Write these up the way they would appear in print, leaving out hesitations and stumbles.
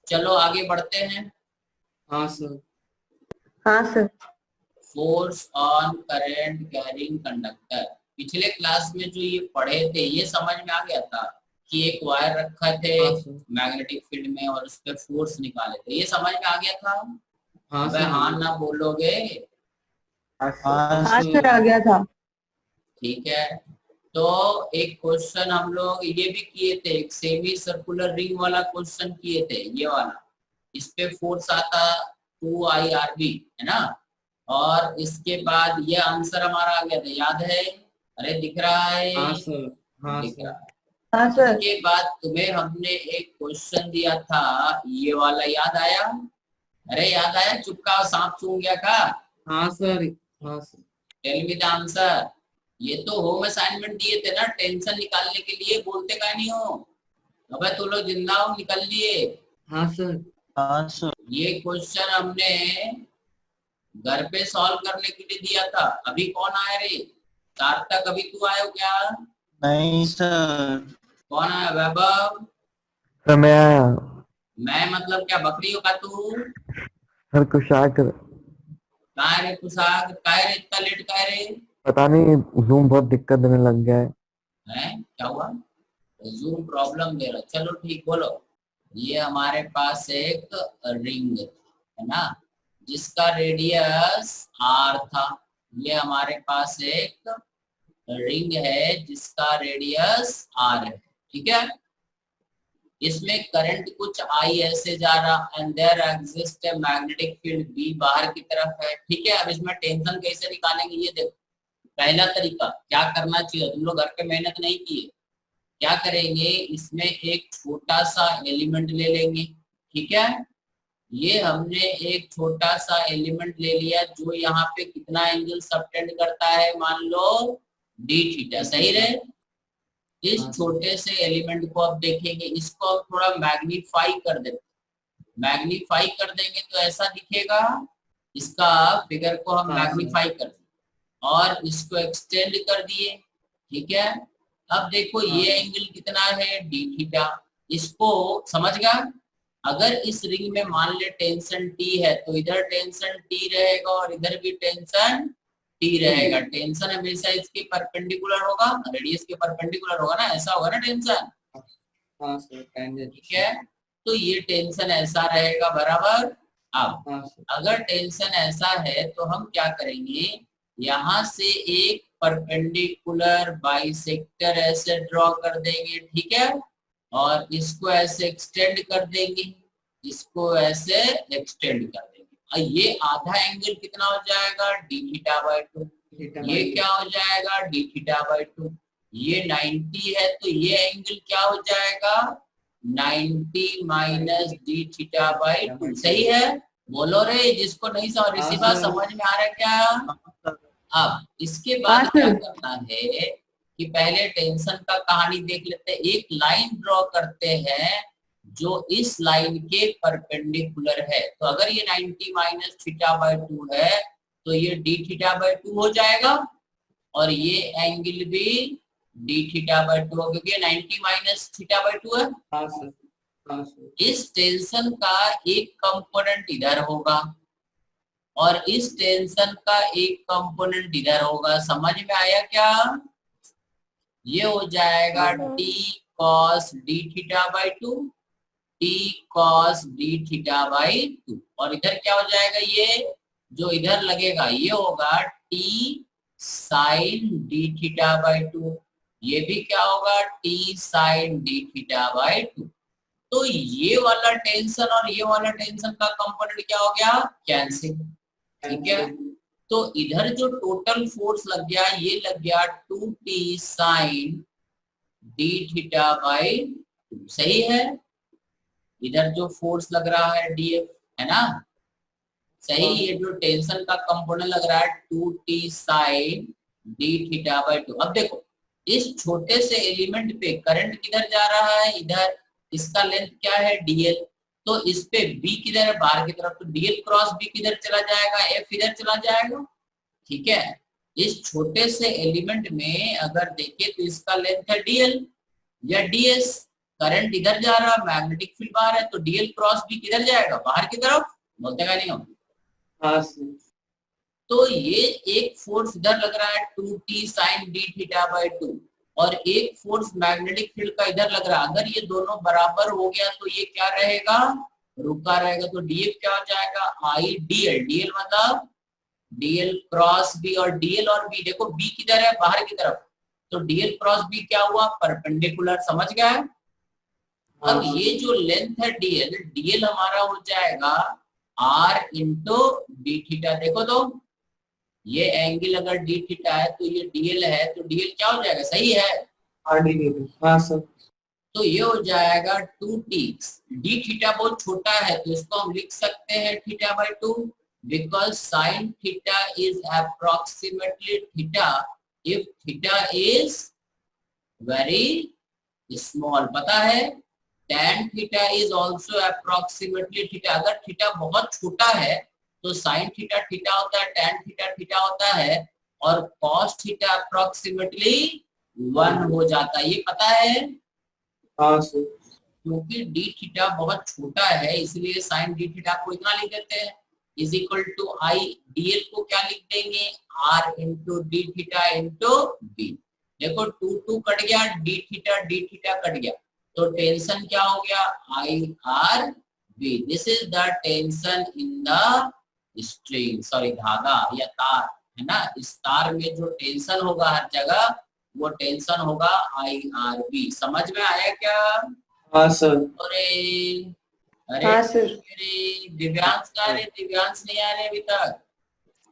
चलो आगे बढ़ते हैं। हाँ सर। हाँ sir. Force on current carrying conductor. पिछले क्लास में जो ये पढ़े थे ये समझ में आ गया था कि एक वायर रखा थे हाँ सर। मैग्नेटिक फील्ड में और उस पर फोर्स निकाले थे, ये समझ में आ गया था। हाँ अबे सर। हाँ ना बोलोगे? हाँ सर, आ गया था। ठीक है, तो एक क्वेश्चन हम लोग ये भी किए थे, एक सेमी सर्कुलर रिंग वाला क्वेश्चन किए थे, ये वाला। इस पे फोर्स आता 2IRB है ना, और इसके बाद ये आंसर हमारा आ गया था, याद है? अरे दिख रहा है? हाँ सर। हाँ दिख सर। रहा है। हाँ सर। इसके बाद तुम्हें हमने एक क्वेश्चन दिया था, ये वाला याद आया? अरे याद आया? चुपका सांप सूंघ गया का? हाँ सर। हाँ sir. Tell me the answer. ये तो होम असाइनमेंट दिए थे ना टेंशन निकालने के लिए, बोलते का नहीं हो? अबे तुम लोग जिंदा हो, निकल लिए। हाँ सर। हाँ सर। ये क्वेश्चन हमने घर पे सॉल्व करने के लिए दिया था। अभी कौन आया रे? सार्थक, अभी तू आयो क्या? नहीं सर। कौन आया? वैभव? सर मैं आया। मैं मतलब क्या बकरी हो का तू? सर कुशाक कहाँ रे कुशाग? कहाँ रे इतना लेट? कहाँ रे? पता नहीं, जूम बहुत दिक्कत देने लग गया है। हैं क्या हुआ? जूम प्रॉब्लम दे रहा? चलो ठीक, बोलो। ये हमारे पास एक रिंग है ना, जिसका रेडियस r था। ये हमारे पास एक रिंग है जिसका रेडियस r है, ठीक है। इसमें करंट कुछ I ऐसे जा रहा, and there exist a magnetic field B बाहर की तरफ है, ठीक है। अब इसमें टेंशन कैसे निकालेंगे ये देखो। पहला तरीका क्या करना चाहिए, तुम लोग घर पे मेहनत नहीं किए, क्या करेंगे, इसमें एक छोटा सा एलिमेंट ले लेंगे, ठीक है। ये हमने एक छोटा सा एलिमेंट ले लिया जो यहाँ पे कितना एंगल सबटेंड करता है, मान लो d थीटा, सही रहे। इस छोटे से एलिमेंट को अब देखेंगे, इसको अब थोड़ा मैग्नीफाई कर देते, मैग्नीफाई कर देंगे तो ऐसा दिखेगा। इसका फिगर को हम मैग्नीफाई कर दें और इसको एक्सटेंड कर दिए, ठीक है। अब देखो ये एंगल कितना है, d थीटा। इसको समझ गया? अगर इस रिंग में मान ले टेंशन T है तो इधर टेंशन T रहेगा और इधर भी टेंशन T रहेगा। टेंशन हमेशा इसके परपेंडिकुलर होगा, रेडियस के परपेंडिकुलर होगा ना, ऐसा होगा ना टेंशन। हाँ सर। ठीक है, तो ये टेंशन ऐसा रहेगा बराबर। अब हाँ सर। अगर टेंशन ऐसा है तो हम क्या करेंगे, यहाँ से एक परपेंडिकुलर बाइसेक्टर ऐसे ड्रॉ कर देंगे, ठीक है, और इसको ऐसे एक्सटेंड कर देंगे, इसको ऐसे एक्सटेंड कर देंगे, और ये आधा एंगल कितना हो जाएगा, d थीटा बाई 2। ये क्या हो जाएगा, d थीटा बाई 2। ये 90 है तो ये एंगल क्या हो जाएगा, 90 माइनस d थीटा बाई 2, सही है? बोलो रे, जिसको नहीं समझ, इसी बात समझ में आ रहा है क्या? अब इसके बाद क्या करना है कि पहले टेंशन का कहानी देख लेते हैं। एक लाइन ड्रॉ करते हैं जो इस लाइन के परपेंडिकुलर है, तो अगर ये 90 माइनस थीटा बाई 2 है तो ये d थीटा बाई 2 हो जाएगा, और ये एंगल भी d थीटा बाई 2 हो, क्योंकि 90 माइनस थीटा बाई 2 है। हाँ सर। हाँ सर। इस टेंशन का एक कंपोनेंट इधर होगा और इस टेंशन का एक कंपोनेंट इधर होगा, समझ में आया क्या? ये हो जाएगा t cos d theta by 2, t cos d theta by 2, और इधर क्या हो जाएगा, ये जो इधर लगेगा ये होगा t sin d theta by 2, ये भी क्या होगा, t sin d theta by 2। तो ये वाला टेंशन और ये वाला टेंशन का कंपोनेंट क्या हो गया, कैंसिल, ठीक है। तो इधर जो टोटल फोर्स लग गया ये लग गया 2t sin d theta by 2, सही है। इधर जो फोर्स लग रहा है df है ना, सही। ये जो टेंशन का कंपोनेंट लग रहा है 2t sin d theta by 2। अब देखो इस छोटे से एलिमेंट पे करंट किधर जा रहा है, इधर। इसका लेंथ क्या है, dl, तो इस पे b किधर है, बाहर की तरफ, तो dl क्रॉस b किधर चला जाएगा, f इधर चला जाएगा, ठीक है। इस छोटे से एलिमेंट में अगर देखें तो इसका लेंथ है dl या ds, करंट इधर जा रहा, मैग्नेटिक फील्ड बाहर है, तो डीएल क्रॉस बी किधर जाएगा, बाहर की तरफ, बोलते का नहीं हम। हाँ सर। तो ये एक फोर्स इधर लग रहा है 2t sin d theta by 2 और एक फोर्स मैग्नेटिक फील्ड का इधर लग रहा है। अगर ये दोनों बराबर हो गया तो ये क्या रहेगा, रुका रहेगा। तो डीएफ क्या हो जाएगा, आई डीएल, डीएल मतलब डीएल क्रॉस बी, और डीएल और बी देखो बी किधर है, बाहर की तरफ, तो डीएल क्रॉस बी क्या हुआ, परपेंडिकुलर, समझ गया है। अब ये जो लेंथ है डीएल, डीएल हमारा हो जाएगा आर इंटू डी थीटा। देखो तो ये एंगल अगर डी थीटा है तो ये डीएल है, तो डीएल क्या हो जाएगा, सही है। हाँ सर। तो ये हो जाएगा 2t, डी थीटा बहुत छोटा है तो इसको हम लिख सकते हैं theta by 2, because sine theta is approximately theta if theta is very small. पता है tan theta is also approximately theta. अगर थीटा बहुत छोटा है तो साइन थीटा थीटा होता है, tan थीटा थीटा होता है, और cos थीटा अप्रोक्सीमेटली 1 हो जाता है। ये पता है। हाँ सर। क्योंकि डी थीटा बहुत छोटा है इसलिए साइन डी थीटा को इतना लिख देते हैं, is equal to I DL को क्या लिख देंगे, R into D theta into B. देखो 2 कट गया, डी थीटा कट गया, तो टेंशन क्या हो गया, I R B. This is the tension in the string, sorry धागा या तार, है ना। इस तार में जो टेंशन होगा हर जगह वो टेंशन होगा आई आर बी। समझ में आया क्या। हाँ सर। अरे अरे हाँ सर। मेरे दिव्यांश का, अरे दिव्यांश नहीं आ रहे अभी तक,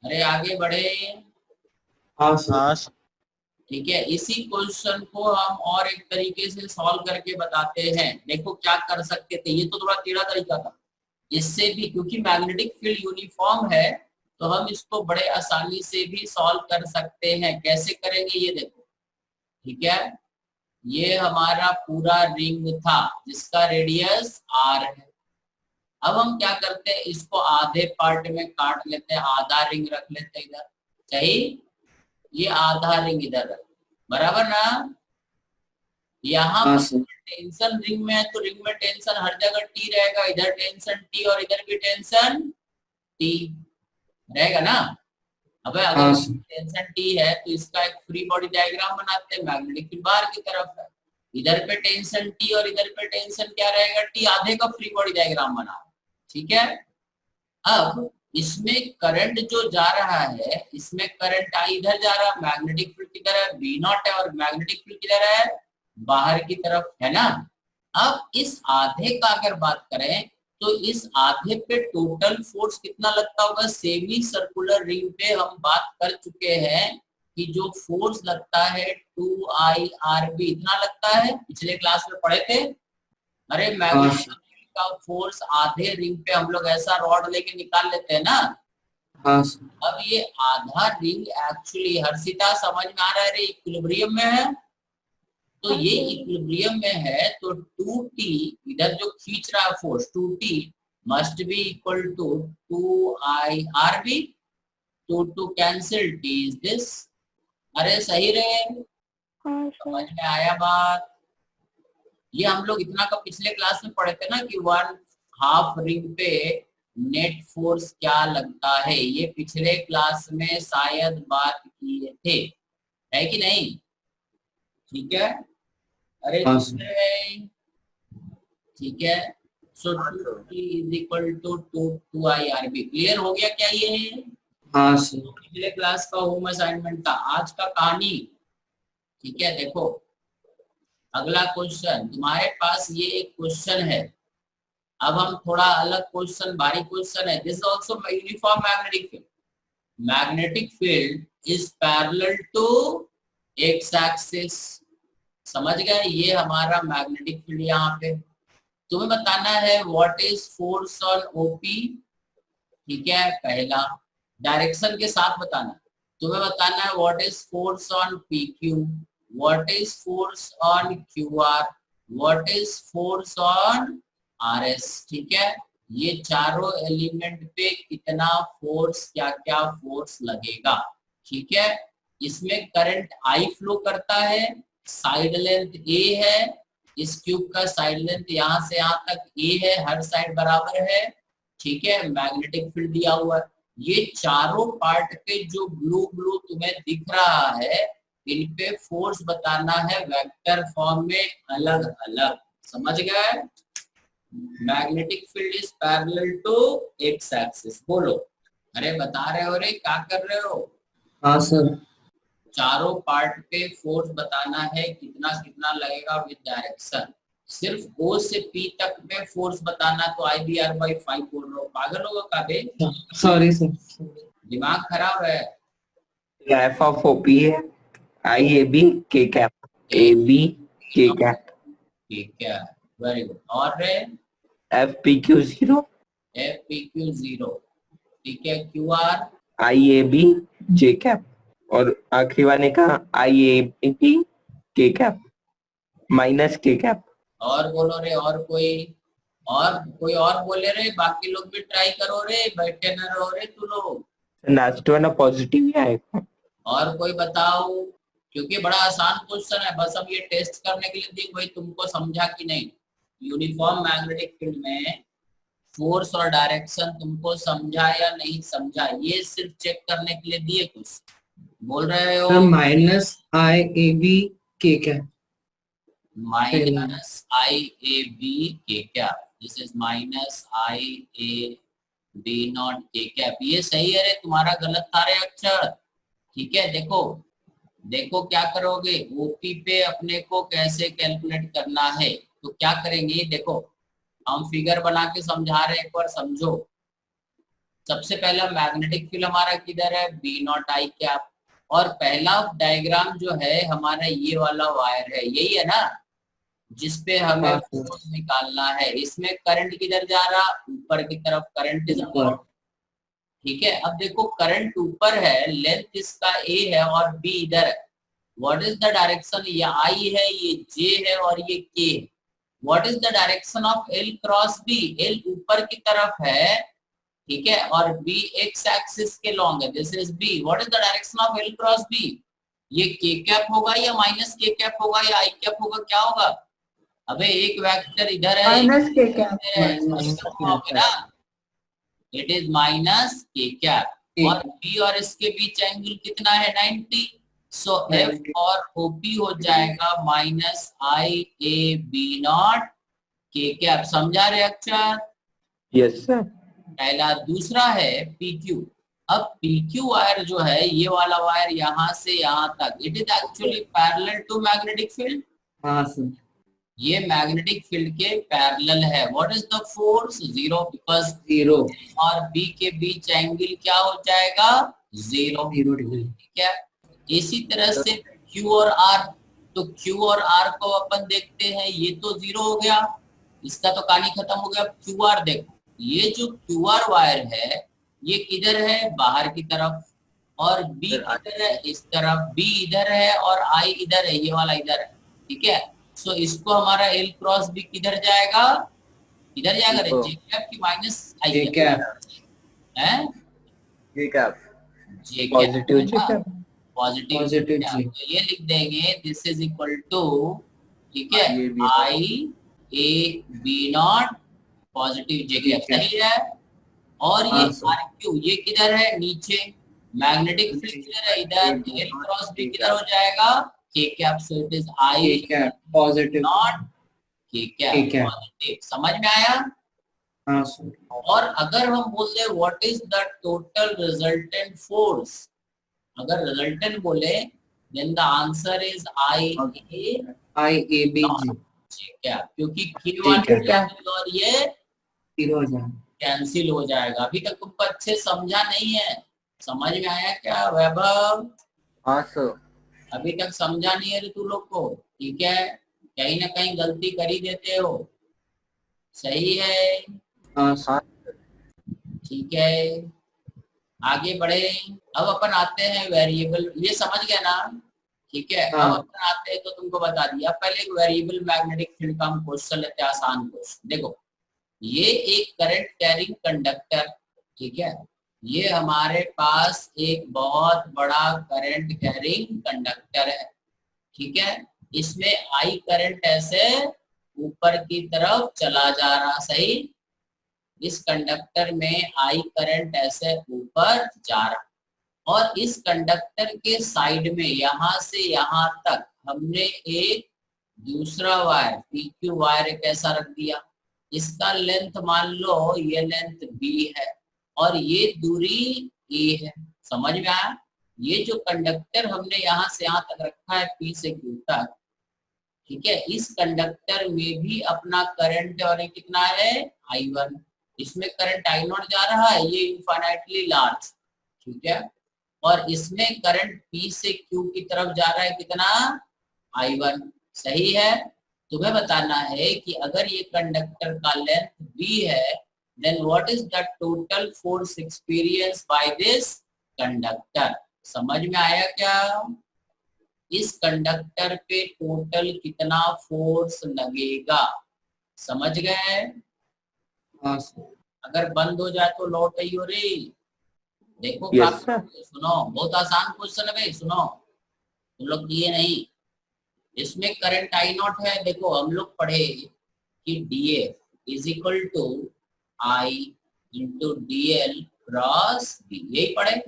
अरे आगे बढ़े। हाँ सर। हाँ ठीक है, इसी क्वेश्चन को हम और एक तरीके से सॉल्व करके बताते हैं। देखो क्या कर सकते थे, ये तो थोड़ा टेढ़ा तरीका था, इससे भी क्योंकि मैग्नेटिक फील्ड यूनिफॉर्म है तो हम इसको बड़े आसानी से भी सॉल्व कर सकते हैं। कैसे करेंगे ये देखो, ठीक है। ये हमारा पूरा रिंग था जिसका रेडियस r है। अब हम क्या करते हैं, इसको आधे पार्ट में काट लेते हैं, आधा रिंग रख लेते हैं इधर, सही। ये आधा रिंग इधर रख, बराबर ना। यहाँ हाँ पर सर। टेंशन रिंग में है तो रिंग में टेंशन हर जगह टी रहेगा, इधर टेंशन टी और इधर भी टेंशन टी रहेगा ना। अब अगर हाँ सर। टेंशन टी है तो इसका एक फ्री बॉडी डायग्राम बनाते हैं, मैग्नेटिक फील्ड बाहर की तरफ है, इधर पे टेंशन टी और इधर पे टेंशन क्या रहेगा, टी, आधे का फ्री बॉडी डायग्राम बनाओ, ठीक है। अब इसमें करंट जो जा रहा है, इसमें करंट आई इधर जा रहा है, मैग्नेटिक फील्ड किधर है, बी नॉट है, और मैग्नेटिक फील्ड किधर है, बाहर की तरफ, है ना। अब इस आधे का अगर बात करें तो इस आधे पे टोटल फोर्स कितना लगता होगा, सेमी सर्कुलर रिंग पे हम बात कर चुके हैं कि जो फोर्स लगता है 2IRB इतना लगता है, पिछले क्लास में पढ़े थे। अरे मैग्नेटिक का फोर्स आधे रिंग पे हम लोग ऐसा रॉड लेके निकाल लेते हैं ना। हाँ सर। अब ये आधा रिंग एक्चुअली, हर्षिता समझ में आ रहा है, इक्विलिब्रियम में है, तो ये इक्विलिब्रियम में है तो 2t इधर जो खींच रहा है force 2t must be equal to 2IRB, 2 cancel, t is this. अरे सही रहे, समझ में आया बात। ये हम लोग इतना का पिछले क्लास में पढ़े थे ना कि 1/2 रिंग पे नेट फोर्स क्या लगता है, ये पिछले क्लास में शायद बात किए थे, है कि नहीं, ठीक है। अरे ठीक है, so 2t is equal to 2IRB। Clear हो गया क्या ये। हाँ सर। पिछले क्लास का होम असाइनमेंट था, आज का कहानी, ठीक है। देखो अगला क्वेश्चन तुम्हारे पास, ये एक क्वेश्चन है। अब हम थोड़ा अलग क्वेश्चन, भारी क्वेश्चन है। This is also uniform magnetic field. Magnetic field is parallel to X axis, समझ गए। ये हमारा मैग्नेटिक फील्ड यहाँ पे, तुम्हें बताना है what is force on OP, ठीक है। पहला डायरेक्शन के साथ बताना, तुम्हें बताना है what is force on PQ, what is force on QR, what is force on RS, ठीक है। ये चारों एलिमेंट पे कितना फोर्स, क्या क्या फोर्स लगेगा, ठीक है। इसमें करंट I फ्लो करता है, साइड लेंथ A है, इस क्यूब का साइड लेंथ यहाँ से यहाँ तक ए है, हर साइड बराबर है, ठीक है। मैग्नेटिक फील्ड दिया हुआ है। ये चारों पार्ट पे जो ब्लू ब्लू तुम्हें दिख रहा है, इन पे फोर्स बताना है वेक्टर फॉर्म में अलग अलग, समझ गए। Magnetic field is parallel to X axis. बोलो, अरे बता रहे हो रे, क्या कर रहे हो? हाँ सर। चारों पार्ट पे फोर्स बताना है कितना कितना लगेगा विद डायरेक्शन। सिर्फ O से P तक में फोर्स बताना, तो IBR/5 बोल रहा हूँ। पागल होगा काबे? Sorry sir. दिमाग खराब है। एफ ऑफ ओपी है, IAB K cap, AB K cap, ठीक है, वेरी गुड। और रे FPQ 0, FPQ 0, ठीक है। QR IAB J कैप, और आखिरी वाले का IAB K cap minus K cap. और बोलो रे, और कोई और बोले रे, बाकी लोग भी ट्राई करो रे, बैठे न रहो रे तू लोग। लास्ट वाला पॉजिटिव ही आएगा। और कोई बताओ, क्योंकि बड़ा आसान क्वेश्चन है, बस हम ये टेस्ट करने के लिए दिए भाई तुमको समझा कि नहीं। यूनिफॉर्म मैग्नेटिक फील्ड में फोर्स और डायरेक्शन तुमको समझा या नहीं समझा, ये सिर्फ चेक करने के लिए दिए कुछ। बोल रहे हो minus IAB K cap, minus IAB K cap, this is minus IAB not K cap. ये सही है रे, तुम्हारा गलत था रे अक्षर, ठीक है। देखो क्या करोगे, ओपी पे अपने को कैसे कैलकुलेट करना है, तो क्या करेंगे, देखो हम फिगर बना के समझा रहे हैं, एक बार समझो। सबसे पहला मैग्नेटिक फील्ड हमारा किधर है, B0 I कैप, और पहला डायग्राम जो है हमारा ये वाला वायर है, यही है ना, जिसपे हमें फोर्स निकालना है। इसमें करंट किधर जा रहा, ऊपर की तरफ करंट इज ऊपर, ठीक है। अब देखो करंट ऊपर है, लेंथ इसका A है और B इधर है। व्हाट इज द डायरेक्शन, ये I है, ये J है और ये K है। What is the direction of L cross B, L ऊपर की तरफ है, ठीक है, और B एक्स एक्सिस के लॉन्ग है, this is B। What is the direction of L cross B, ये K कैप होगा या माइनस K कैप होगा या I कैप होगा, क्या होगा? अबे एक वेक्टर इधर है, minus K cap, it is minus K cap. और B और इसके बीच एंगल कितना है, 90। सो F और OP हो जाएगा minus IAB not K cap. समझा रहे अक्षर? Yes sir. पहला। दूसरा है PQ। अब PQ वायर जो है, ये वाला वायर यहाँ से यहाँ तक, it is actually parallel to magnetic field. हाँ सर। ये मैग्नेटिक फील्ड के पैरेलल है। What is the force, 0, because 0 और B के बीच एंगल क्या हो जाएगा, 0 डिग्री। ठीक है। इसी तरह से Q और R, तो Q और R को अपन देखते हैं, ये तो 0 हो गया, इसका तो कहानी खत्म हो गया। QR देखो, ये जो QR वायर है ये किधर है, बाहर की तरफ, और B किधर है, इस तरफ। B इधर है और I इधर है, ये वाला इधर है, ठीक है। सो इसको हमारा L क्रॉस B किधर जाएगा, किधर जाएगा, J कैप की माइनस I कैप है, J cap, J positive J cap, positive J। तो ये लिख देंगे, दिस इज इक्वल टू, ठीक है, IAB not positive J cap, सही है। और ये RQ, ये किधर है, नीचे। मैग्नेटिक फील्ड किधर है, इधर। L क्रॉस B किधर हो जाएगा, K cap. So it is I positive not K cap, positive. समझ में आया? हाँ सर। और अगर हम बोल दे what is the total resultant force, अगर रिजल्टेंट बोले then the answer is IAB J cap, क्योंकि K1 और ये 0 हो जाएगा, कैंसिल हो जाएगा। अभी तक तुमको अच्छे समझा नहीं है, समझ में आया क्या वैभव? हाँ सर। अभी तक समझा नहीं है रे तू लोग को, ठीक है। कहीं ना कहीं गलती कर ही देते हो, सही है? हाँ सर। ठीक है, आगे बढ़े। अब अपन आते हैं वेरिएबल, ये समझ गया ना, ठीक है। अब अपन आते हैं, तो तुमको बता दिया पहले, एक वेरिएबल मैग्नेटिक फील्ड का हम क्वेश्चन लेते हैं, आसान क्वेश्चन। देखो, ये एक करंट कैरिंग कंडक्टर, ठीक है, ये हमारे पास एक बहुत बड़ा करंट कैरिंग कंडक्टर है, ठीक है। इसमें I करंट ऐसे ऊपर की तरफ चला जा रहा, सही। इस कंडक्टर में आई करंट ऐसे ऊपर जा रहा, और इस कंडक्टर के साइड में यहां से यहां तक हमने एक दूसरा वायर PQ वायर एक ऐसा रख दिया। इसका लेंथ मान लो ये लेंथ B है और ये दूरी A है। समझ में आया? ये जो कंडक्टर हमने यहाँ से यहाँ तक रखा है P से Q तक, ठीक है, इस कंडक्टर में भी अपना करंट और कितना है I1। इसमें करंट I0 जा रहा है, ये इनफाइनाइटली लार्ज, ठीक है, और इसमें करंट P से Q की तरफ जा रहा है कितना I1, सही है। तुम्हें बताना है कि अगर ये कंडक्टर का लेंथ B है, then what is the total force experience by this conductor. समझ में आया क्या? इस कंडक्टर पे टोटल कितना फोर्स लगेगा, समझ गए? हाँ सर। अगर बंद हो जाए तो लौट आई हो रे। देखो Yes, sir. सुनो, बहुत आसान क्वेश्चन है भाई, सुनो, तुम लोग किए नहीं। इसमें करंट I0 है, देखो हम लोग पढ़े कि DF is equal to I into DL cross B, यही पढ़े।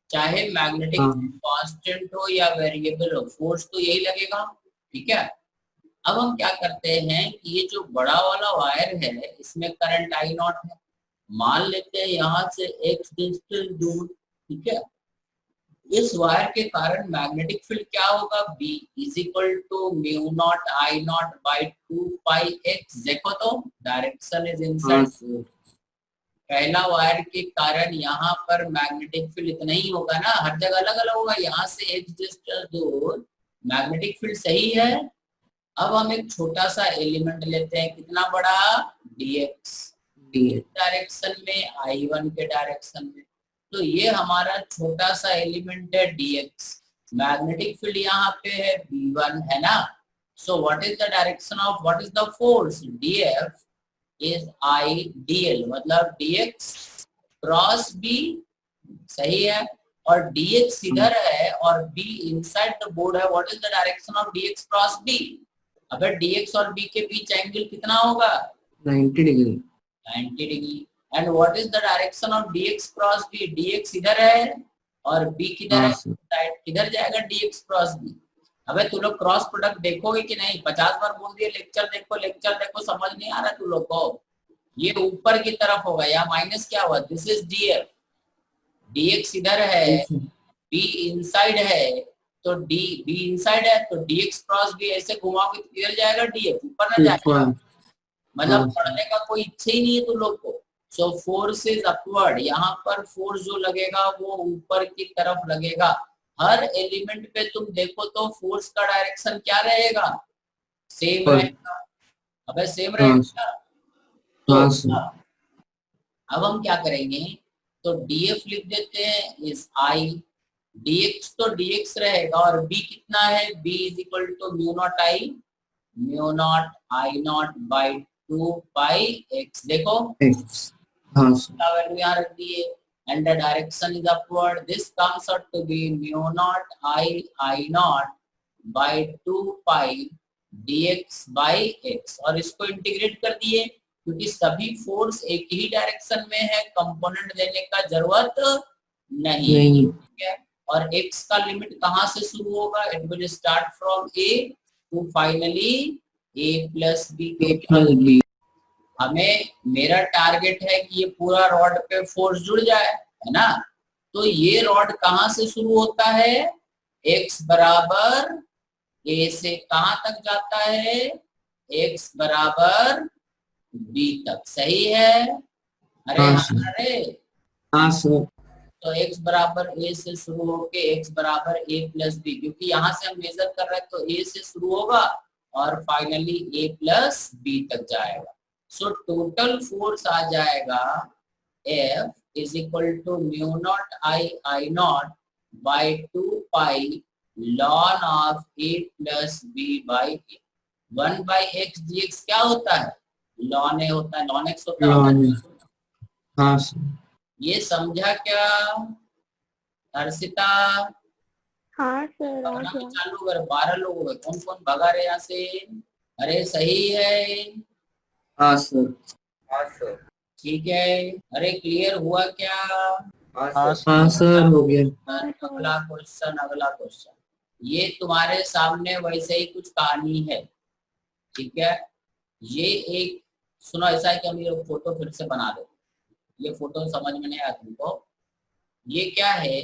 चाहे मैग्नेटिक कांस्टेंट हो या वेरिएबल हो, फोर्स तो यही लगेगा, ठीक है। अब हम क्या करते हैं कि ये जो बड़ा वाला वायर है इसमें करंट I0 है, मान लेते हैं यहाँ से x डिस्टेंस दूर, ठीक है। इस वायर के कारण मैग्नेटिक फील्ड क्या होगा, B is equal to mu naught I0 by 2 pi x। देखो तो डायरेक्शन इज इनसाइड। पहला वायर के कारण यहाँ पर मैग्नेटिक फील्ड इतना ही होगा ना, हर जगह अलग अलग होगा। यहाँ से x डिस्टेंस दूर मैग्नेटिक फील्ड सही है। अब हम एक छोटा सा एलिमेंट लेते हैं, कितना बड़ा, dx, डायरेक्शन में I1 के डायरेक्शन में। तो ये हमारा छोटा सा एलिमेंट है dx। मैग्नेटिक फील्ड यहाँ पे है B1, है ना। So what is the direction of, what is the force, df is I dl, मतलब dx क्रॉस b, सही है। और dx इधर है और b इनसाइड द बोर्ड है। What is the direction of dx cross b? अगर dx और b के बीच एंगल कितना होगा, 90 degree. 90 degree. And what is the direction of dx cross b? dx इधर है और b किधर है, साइड किधर जाएगा dx क्रॉस b। अबे तू लोग क्रॉस प्रोडक्ट देखोगे कि नहीं? 50 बार बोल दिए लेक्चर देखो, लेक्चर देखो, समझ नहीं आ रहा तू लोग को। ये ऊपर की तरफ होगा, या माइनस क्या हुआ, दिस इज df, dx इधर है, b इनसाइड है, तो b इनसाइड है तो dx क्रॉस b ऐसे घुमाओगे तो किधर जाएगा, df ऊपर ना जाएगा। मतलब पढ़ने का कोई इच्छा ही नहीं है तुम लोग को। सो फोर्स इज अपवर्ड, यहाँ पर फोर्स जो लगेगा वो ऊपर की तरफ लगेगा। हर एलिमेंट पे तुम देखो तो फोर्स का डायरेक्शन क्या रहेगा, सेम रहेगा। अबे सेम रहेगा। तो अब हम क्या करेंगे, तो df लिख देते हैं इज I, dx तो dx रहेगा और b कितना है, b is equal to mu naught I0 by 2 pi x। देखो वैल्यू यहाँ रख दिए, and the direction is upward. This comes out to be mu naught I0 by 2 pi dx by x, और इसको इंटीग्रेट कर दिए क्योंकि सभी फोर्स एक ही डायरेक्शन में है, कंपोनेंट देने का जरूरत नहीं, ठीक है। और x का लिमिट कहाँ से शुरू होगा, it will start from a to finally a plus b। हमें, मेरा टारगेट है कि ये पूरा रॉड पे फोर्स जुड़ जाए, है ना। तो ये रॉड कहाँ से शुरू होता है, x बराबर a से कहाँ तक जाता है, x बराबर b तक, सही है। अरे हाँ सर। तो x बराबर a से शुरू होके x बराबर a प्लस b, क्योंकि यहाँ से हम मेजर कर रहे हैं तो a से शुरू होगा और फाइनली a प्लस b तक जाएगा। सो टोटल फोर्स आ जाएगा F is equal to mu naught I0 by 2 pi ln of a plus b by a। 1 by x dx क्या होता है, लॉन a होता है, लॉन x होता है। हाँ सर। ये समझा क्या हर्षिता? हाँ सर। चालू कर, 12 लोग हो गए, कौन कौन भगा रहे यहाँ से? अरे सही है, हाँ सर। हाँ सर। ठीक है। अरे क्लियर हुआ क्या? हाँ हाँ सर। हाँ सर हो गया। अगला क्वेश्चन, अगला क्वेश्चन। ये तुम्हारे सामने वैसे ही कुछ कहानी है, ठीक है। ये एक, सुनो, ऐसा है कि हम ये फोटो फिर से बना दो, ये फोटो समझ में नहीं आया तुमको। ये क्या है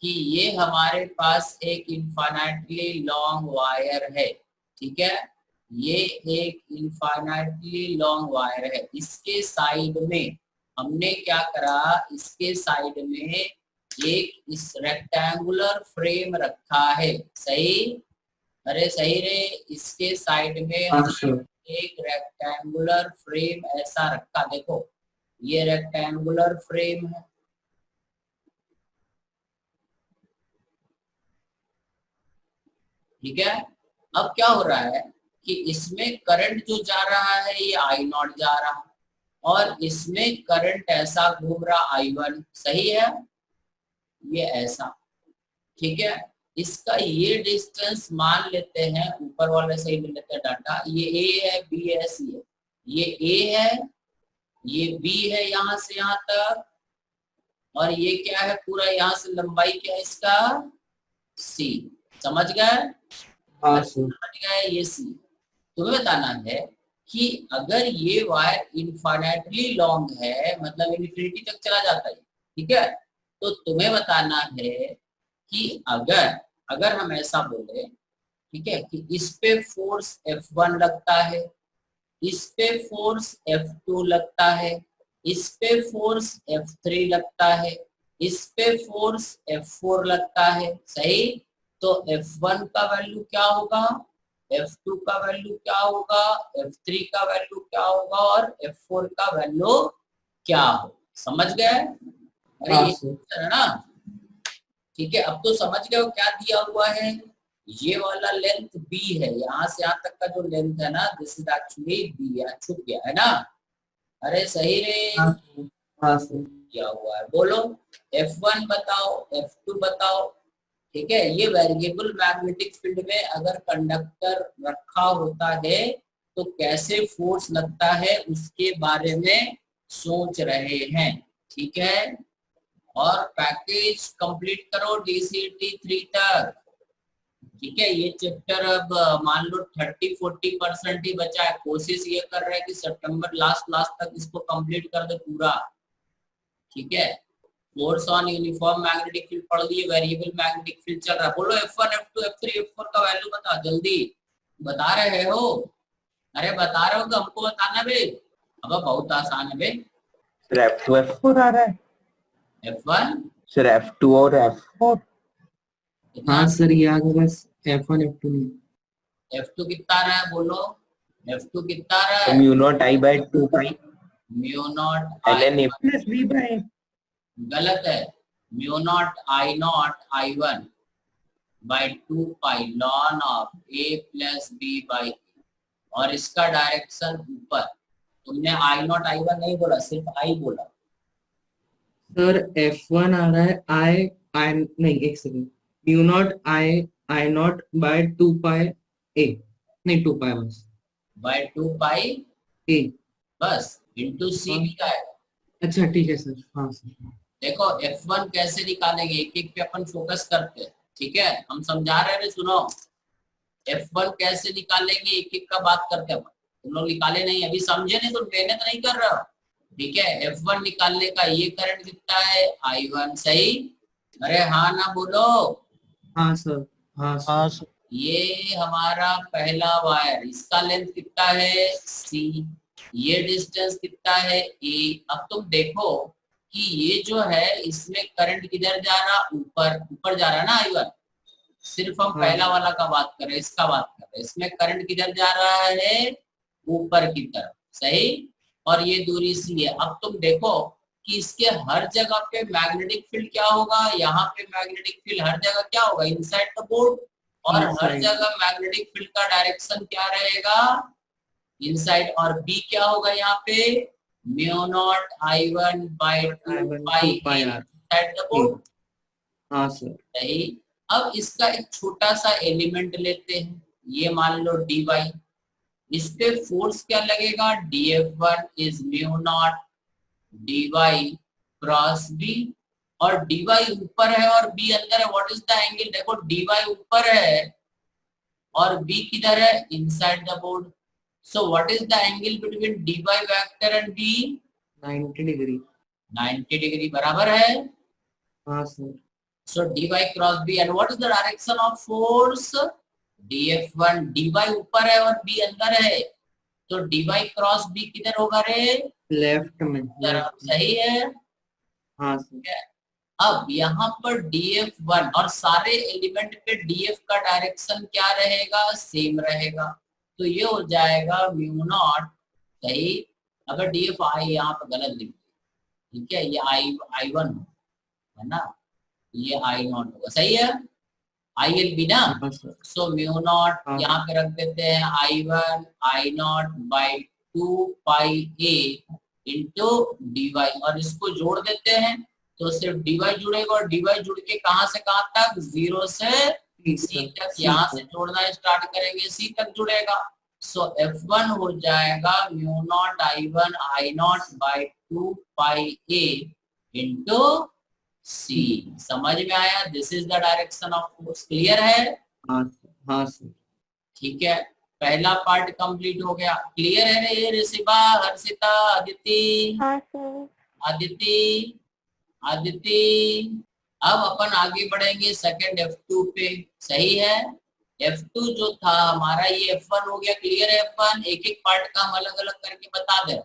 कि ये हमारे पास एक इनफाइनाइटली लॉन्ग वायर है, ठीक है। ये एक इनफाइनाइटली लॉन्ग वायर है। इसके साइड में हमने क्या करा, इसके साइड में एक इस रेक्टेंगुलर फ्रेम रखा है, सही। अरे सही रे, इसके साइड में हाँ हम सर। एक रेक्टेंगुलर फ्रेम ऐसा रखा, देखो ये रेक्टेंगुलर फ्रेम है, ठीक है। अब क्या हो रहा है कि इसमें करंट जो जा रहा है ये आई नॉट जा रहा है, और इसमें करंट ऐसा घूम रहा I1, सही है, ये ऐसा, ठीक है। इसका ये डिस्टेंस मान लेते हैं, ऊपर वाले से ही ले लेते हैं डाटा, ये A है, B है, C है। ये A है, ये B है यहाँ से यहाँ तक, और ये क्या है, पूरा यहाँ से लंबाई क्या है इसका, C। समझ गए? हाँ सर। समझ गए, ये C। तुम्हें बताना है कि अगर ये वायर इनफाइनाइटली लॉन्ग है, मतलब इन्फिनिटी तक चला जाता है, ठीक है, तो तुम्हें बताना है कि अगर अगर हम ऐसा बोले, ठीक है, कि इस पे फोर्स F1 लगता है, इस पे फोर्स F2 लगता है, इस पे फोर्स F3 लगता है, इस पे फोर्स F4 लगता है, सही। तो F1 का वैल्यू क्या होगा, F2 का वैल्यू क्या होगा, F3 का वैल्यू क्या होगा, और F4 का वैल्यू क्या होगा। समझ गए? अरे हाँ ये सर। है ना, ठीक है। अब तो समझ गए हो क्या दिया हुआ है। ये वाला लेंथ B है, यहाँ से यहाँ तक का जो लेंथ है ना, दिस इज एक्चुअली B, छुप गया है ना। अरे सही रे, हाँ सर। हाँ सर। क्या हुआ है बोलो। F1 बताओ, F2 बताओ, ठीक है। ये वेरिएबल मैग्नेटिक फील्ड में अगर कंडक्टर रखा होता है तो कैसे फोर्स लगता है उसके बारे में सोच रहे हैं, ठीक है। और पैकेज कंप्लीट करो DCT 3 तक, ठीक है। ये चैप्टर अब मान लो 30-40% ही बचा है। कोशिश ये कर रहे हैं कि सितंबर लास्ट तक इसको कंप्लीट कर दे पूरा, ठीक है। Force on uniform magnetic field पढ़ लिए, वेरिएबल मैग्नेटिक फील्ड चल रहा है। बोलो F1 F2 F3 F4 का वैल्यू बता जल्दी। बता रहे हो? अरे बता रहे हो तो हमको बताना बे। अब बहुत आसान है बे। सर F2 F4 आ रहा है। F1 सर F2 और F4। कितना, हाँ सर, ये आ गया बस। F1 F2 नहीं। F2 कितना आ रहा है बोलो, F2 कितना आ रहा है, mu naught I by 2 pi mu naught ln I, A plus B by। गलत है, mu naught I1 by 2 pi ln of A plus B by, और इसका डायरेक्शन ऊपर। तुमने I0 I1 नहीं बोला, सिर्फ I बोला। सर F1 आ रहा है आई नहीं, एक second. Mu naught I naught by 2 pi A, नहीं 2 पाई बस बाई 2 पाई ए। बस इंटू C भी आएगा। अच्छा ठीक है सर। हाँ सर। देखो F1 कैसे निकालेंगे, एक एक पे अपन फोकस करते हैं, ठीक है। हम समझा रहे हैं, सुनो। F1 कैसे निकालेंगे, एक एक का बात करते हैं। तुम लोग निकाले नहीं अभी, समझे नहीं तो मेहनत नहीं कर रहे हो, ठीक है। F1 निकालने का ये करंट कितना है, I1, सही। अरे हाँ ना बोलो। हाँ सर। हाँ सर। हाँ सर। ये हमारा पहला वायर, इसका लेंथ कितना है C, ये डिस्टेंस कितना है A। अब तुम देखो कि ये जो है इसमें करंट किधर जा रहा, ऊपर ऊपर जा रहा है ना I1। सिर्फ हम हाँ। पहला वाला का बात कर रहे हैं, इसका बात कर रहे हैं। इसमें करंट किधर जा रहा है, ऊपर की तरफ, सही। और ये दूरी C है। अब तुम देखो कि इसके हर जगह पे मैग्नेटिक फील्ड क्या होगा, यहाँ पे मैग्नेटिक फील्ड हर जगह क्या होगा, इनसाइड द बोर्ड। और हर Inside। जगह मैग्नेटिक फील्ड का डायरेक्शन क्या रहेगा, इनसाइड। और B क्या होगा यहाँ पे, mu naught I1 by 2 pi inside the board, हाँ सर। सही। अब इसका एक छोटा सा एलिमेंट लेते हैं, ये मान लो dy, इस पे फोर्स क्या लगेगा, dF1 is mu naught dy cross b, और dy ऊपर है और b अंदर है। व्हाट इज द एंगल, देखो dy ऊपर है और b किधर है, inside the board. So what is the angle between dy vector and b, 90 degree. 90 degree बराबर है। हाँ sir. So dy cross b, and what is the direction of force, dF1, dy ऊपर है और b अंदर है, तो dy cross b किधर होगा रे, लेफ्ट में। तरफ, सही है। हाँ सर। अब यहाँ पर dF1 और सारे एलिमेंट पे dF का डायरेक्शन क्या रहेगा, सेम रहेगा, तो ये हो जाएगा म्यू नॉट, सही। अगर dF आई यहाँ पर गलत लिख, ठीक है, ये I1 है ना, ये I नॉट होगा, सही है, ILB ना। हाँ सर। सो म्यू नॉट हाँ। यहाँ पे रख देते हैं I1 I not by 2 pi a into dy, और इसको जोड़ देते हैं तो सिर्फ dy जुड़ेगा, और dy जुड़ के कहाँ से कहाँ तक, 0 से c तक, यहाँ से जोड़ना स्टार्ट करेंगे c तक जुड़ेगा। सो F1 हो जाएगा mu naught I1 I not by 2 pi a into c। समझ में आया, this is the direction of force, clear है। हाँ हाँ सर। ठीक है, पहला पार्ट कंप्लीट हो गया, क्लियर है रे ऋषिबा, हर्षिता, अदिति, हाँ सर। अदिति, अदिति। अब अपन आगे बढ़ेंगे सेकंड F2 पे, सही है। F2 जो था हमारा, ये F1 हो गया, क्लियर है। F1 एक एक पार्ट का हम अलग अलग करके बता दे,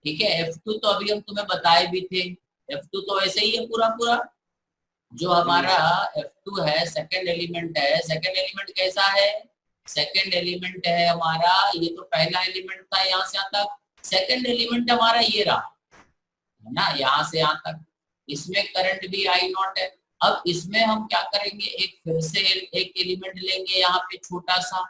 ठीक है। F2 तो अभी हम तुम्हें बताए भी थे, F2 तो ऐसे ही है पूरा पूरा। जो हमारा F2 है, सेकंड एलिमेंट है। सेकंड एलिमेंट कैसा है, सेकंड एलिमेंट है हमारा, ये तो पहला एलिमेंट था यहाँ से यहाँ तक, सेकंड एलिमेंट हमारा ये रहा है ना, यहाँ से यहाँ तक। इसमें करंट भी I नॉट है। अब इसमें हम क्या करेंगे, एक फिर से एक एलिमेंट लेंगे यहाँ पे छोटा सा,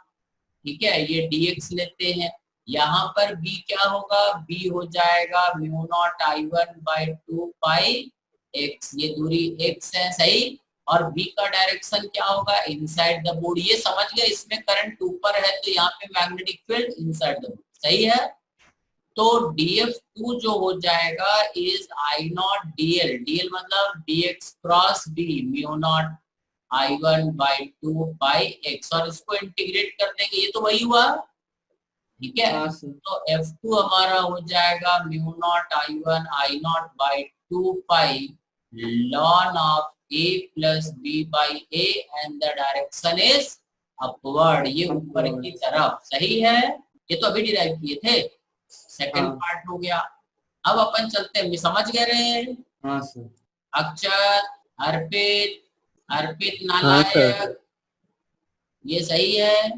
ठीक है, ये dx लेते हैं। यहाँ पर b क्या होगा, b हो जाएगा mu naught I1 by 2 pi x, ये दूरी x है, सही। और b का डायरेक्शन क्या होगा, इनसाइड द बोर्ड। ये समझ गए, इसमें करंट ऊपर है तो यहाँ पे magnetic field inside the board, सही है। तो dF2 जो हो जाएगा is I not dl, dl मतलब dx cross b mu naught I1 by 2 pi x, और इसको इंटीग्रेट कर देंगे, ये तो वही हुआ, ठीक है। हाँ सर। तो F2 हमारा हो जाएगा mu naught I1 I not by 2 pi ln of a plus b by a, and the direction is upward, ये ऊपर की तरफ, सही है। ये तो अभी डिराइव किए थे, सेकंड हाँ। पार्ट हो गया। अब अपन चलते हैं, समझ गए रहे। हाँ सर। अक्षर, अर्पित, अर्पित हाँ नालायक, ये सही है।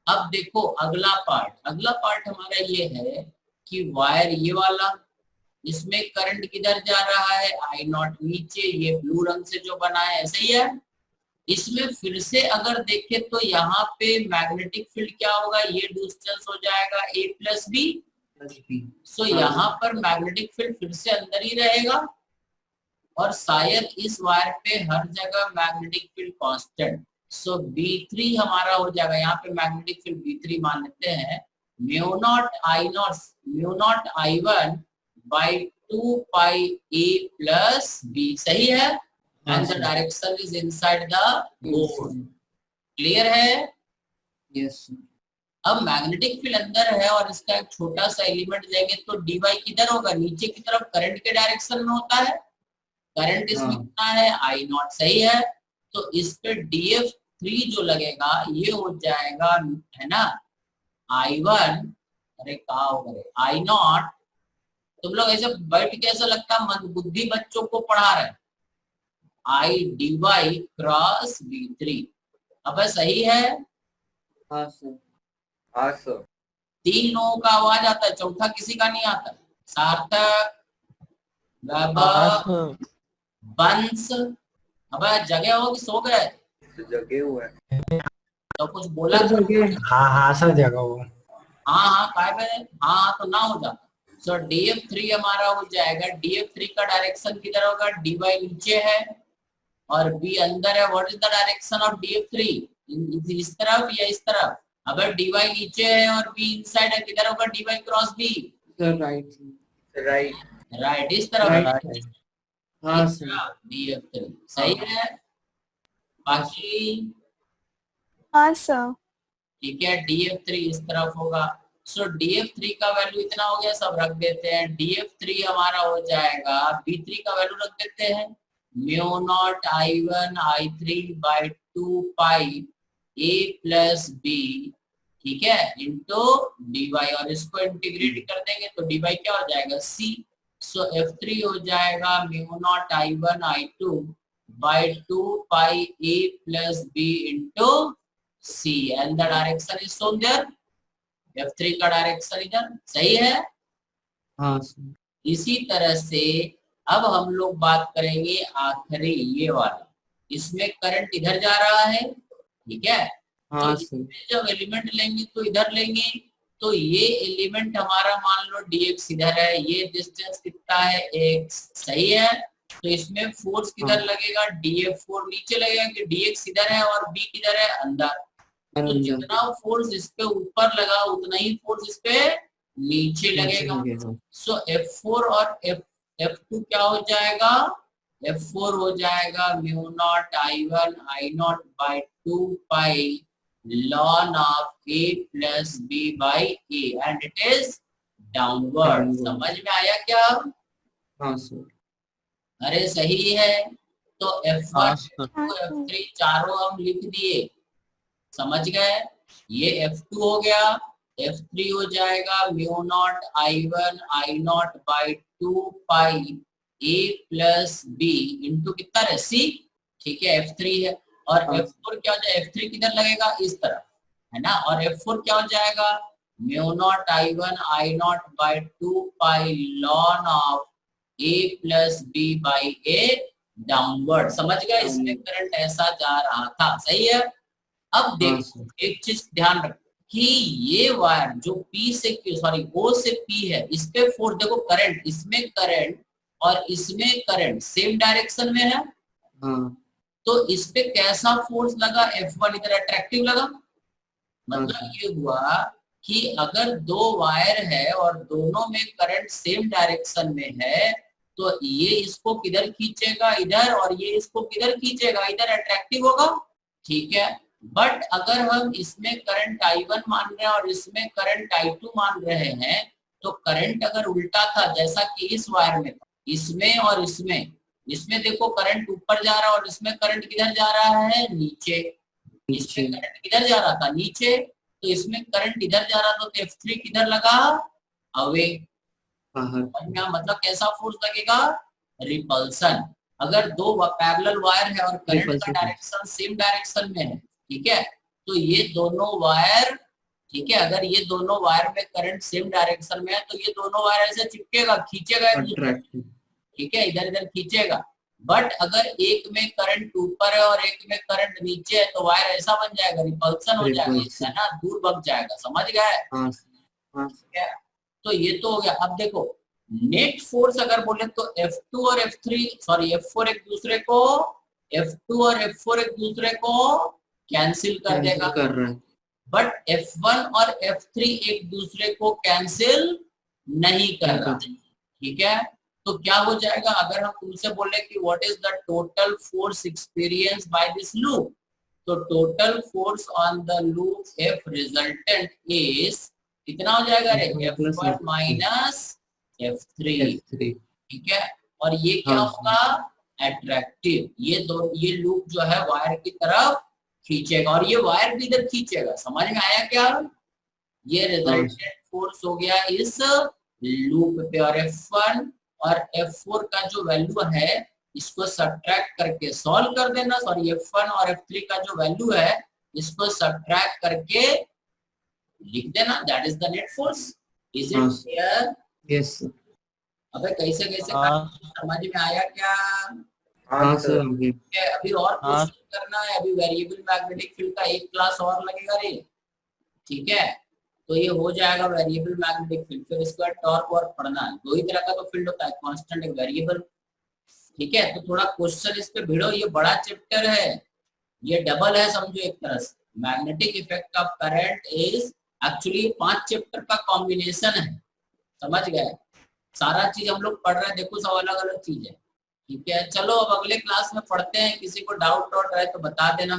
अब देखो अगला पार्ट, अगला पार्ट हमारा ये है कि वायर ये वाला, इसमें करंट किधर जा रहा है, I नॉट नीचे, ये ब्लू रंग से जो बना है, सही है। इसमें फिर से अगर देखें तो यहाँ पे मैग्नेटिक फील्ड क्या होगा, ये डिस्टेंस हो जाएगा a प्लस बी। सो यहाँ पर मैग्नेटिक फील्ड फिर से अंदर ही रहेगा, और शायद इस वायर पे हर जगह मैग्नेटिक फील्ड कांस्टेंट। सो B3 हमारा हो जाएगा, यहाँ पे मैग्नेटिक फील्ड B3 मान लेते हैं, mu naught I1 by 2 pi a plus b, सही है। And the direction is inside the board, clear है। यस। अब मैग्नेटिक फील्ड अंदर है और इसका एक छोटा सा एलिमेंट लेंगे तो dy किधर होगा, नीचे की तरफ करंट के डायरेक्शन में होता है। करंट इसमें कितना है, I नॉट, सही है। तो इस पे dF3 जो लगेगा ये हो जाएगा, है ना, I1, अरे कहा होगा I नॉट। तुम लोग ऐसे बैठ के ऐसा लगता है मंदबुद्धि बच्चों को पढ़ा रहे, I dy क्रॉस B3। अब सही है। हाँ सर। हाँ सर। 3 लोगों का आवाज आता है, चौथा किसी का नहीं आता। सार्थक, वैभव, बंस, अब जगह हो कि सो गए, जगे हुए हैं। तो कुछ बोला। हाँ हाँ सर जगह हो। हाँ हाँ काय पे, हाँ तो ना हो जाता। सो dF3 हमारा हो जाएगा, dF3 का डायरेक्शन किधर होगा, dy नीचे है और b अंदर है। What is the direction of dF3, इस तरफ या इस तरफ, अगर dy नीचे है और b इनसाइड है, किधर होगा dy cross b? Sir right. Right. Right, इस तरफ Right. हाँ सर। df3 सही है। बाकी हाँ सर। ठीक है, df3 इस तरफ होगा। सो df3 का वैल्यू इतना हो गया, सब रख देते हैं। df3 हमारा हो जाएगा, b3 का वैल्यू रख देते हैं mu naught i1 i3 by 2 pi a plus b, ठीक है, इंटू dy, और इसको इंटीग्रेट कर देंगे तो dy क्या हो जाएगा c। सो f3 हो जाएगा mu naught i1 i2 by 2 pi a plus b into c, and the direction is shown there. f3 का डायरेक्शन इधर, सही है। हाँ सर। इसी तरह से अब हम लोग बात करेंगे आखिरी ये वाला, इसमें करंट इधर जा रहा है, ठीक है। हाँ तो सर। इसमें जब एलिमेंट लेंगे तो इधर लेंगे, तो ये एलिमेंट हमारा मान लो dx इधर है, ये डिस्टेंस कितना है x, सही है। तो इसमें फोर्स किधर हाँ। लगेगा, df4 नीचे लगेगा कि dx इधर है और b किधर है, अंदर। तो अंदर। जितना फोर्स इस पे ऊपर लगा उतना ही फोर्स इस पे नीचे लगेगा। सो F4 और F2 क्या हो जाएगा, F4 हो जाएगा mu naught I1 I0 by 2 pi ln of A plus B by A, and it is downward. समझ में आया क्या? हाँ सर। अरे सही है। तो F1 हाँ सर। F2 F3 चारों हम लिख दिए, समझ गए। ये F2 हो गया, F3 हो जाएगा mu naught I1 I0 by 2 pi A plus B into कितना है C, ठीक है, F3 है। और F4 क्या हो जाएगा, F3 किधर लगेगा, इस तरफ, है ना। और F4 क्या हो जाएगा mu naught I1 I0 by 2 pi ln of A plus B by A downward. समझ गए, इसमें करंट ऐसा जा रहा था, सही है। अब देखो एक चीज ध्यान रखो कि ये वायर जो P से सॉरी O से P है, इस पे फोर्स देखो, करंट इसमें करंट और इसमें करंट सेम डायरेक्शन में है। हाँ। तो इस पे कैसा फोर्स लगा, F1 इधर अट्रैक्टिव लगा। मतलब ये हुआ कि अगर दो वायर है और दोनों में करंट सेम डायरेक्शन में है, तो ये इसको किधर खींचेगा, इधर, और ये इसको किधर खींचेगा, इधर, अट्रैक्टिव होगा, ठीक है। बट अगर हम इसमें करंट I1 मान रहे हैं और इसमें करंट I2 मान रहे हैं, तो करंट अगर उल्टा था जैसा कि इस वायर में था, इसमें और इसमें देखो करंट ऊपर जा रहा है और इसमें करंट किधर जा रहा है, नीचे। इसमें करंट किधर जा रहा था, नीचे, तो इसमें करंट इधर जा रहा था, तो F3 किधर लगा, अवे। मतलब कैसा फोर्स लगेगा, रिपल्सन। अगर दो पैरेलल वायर है और करंट का डायरेक्शन सेम डायरेक्शन में है, ठीक है, तो ये दोनों वायर, ठीक है, अगर ये दोनों वायर में करंट सेम डायरेक्शन में है तो ये दोनों वायर ऐसे चिपकेगा, खींचेगा, ठीक है, इधर इधर खींचेगा। बट अगर एक में करंट ऊपर है और एक में करंट नीचे है, तो वायर ऐसा बन जाएगा, रिपल्सन हो जाएगा, है ना, दूर भग जाएगा। समझ गए? तो ये तो हो गया। अब देखो नेट फोर्स अगर बोले तो F2 और F3 सॉरी F4 एक दूसरे को, F2 और F4 एक दूसरे को कैंसिल कर देगा, बट F1 और F3 एक दूसरे को कैंसिल नहीं कर रहा, ठीक है। तो क्या हो जाएगा, अगर हम तुमसे बोले कि what is the total force experience by this loop, तो total force on the loop F resultant is कितना हो जाएगा रे, F1 माइनस F3, ठीक है। और ये क्या होगा, अट्रैक्टिव। ये लूप जो है वायर की तरफ खींचेगा और ये वायर भी इधर खींचेगा। समझ में आया क्या? ये रिजल्टेंट फोर्स हो गया इस लूप पे। और F1 और F4 का जो वैल्यू है इसको सब्ट्रैक्ट करके सॉल्व कर देना। सॉरी F1 और F3 का जो वैल्यू है इसको सब्ट्रैक्ट करके लिख देना, that is the net force. Is it clear? Yes. अबे कैसे समझ में आया क्या? हाँ सर। अभी और क्वेश्चन करना है, अभी वेरिएबल मैग्नेटिक फील्ड का एक क्लास और लगेगा रे, ठीक है। तो ये हो जाएगा वेरिएबल मैग्नेटिक फील्ड, फिर इसके बाद टॉर्क और पढ़ना है। दो ही तरह का तो फील्ड होता है, कांस्टेंट, एक वेरिएबल, ठीक है। तो थोड़ा क्वेश्चन इस पे भिड़ो, ये बड़ा चैप्टर है, ये डबल है समझो एक तरह से, magnetic effect of current is actually 5 chapter का कॉम्बिनेशन है, समझ गए। सारा चीज हम लोग पढ़ रहे हैं, देखो सब अलग अलग चीज है, ठीक है। चलो अब अगले क्लास में पढ़ते हैं, किसी को डाउट है तो बता देना।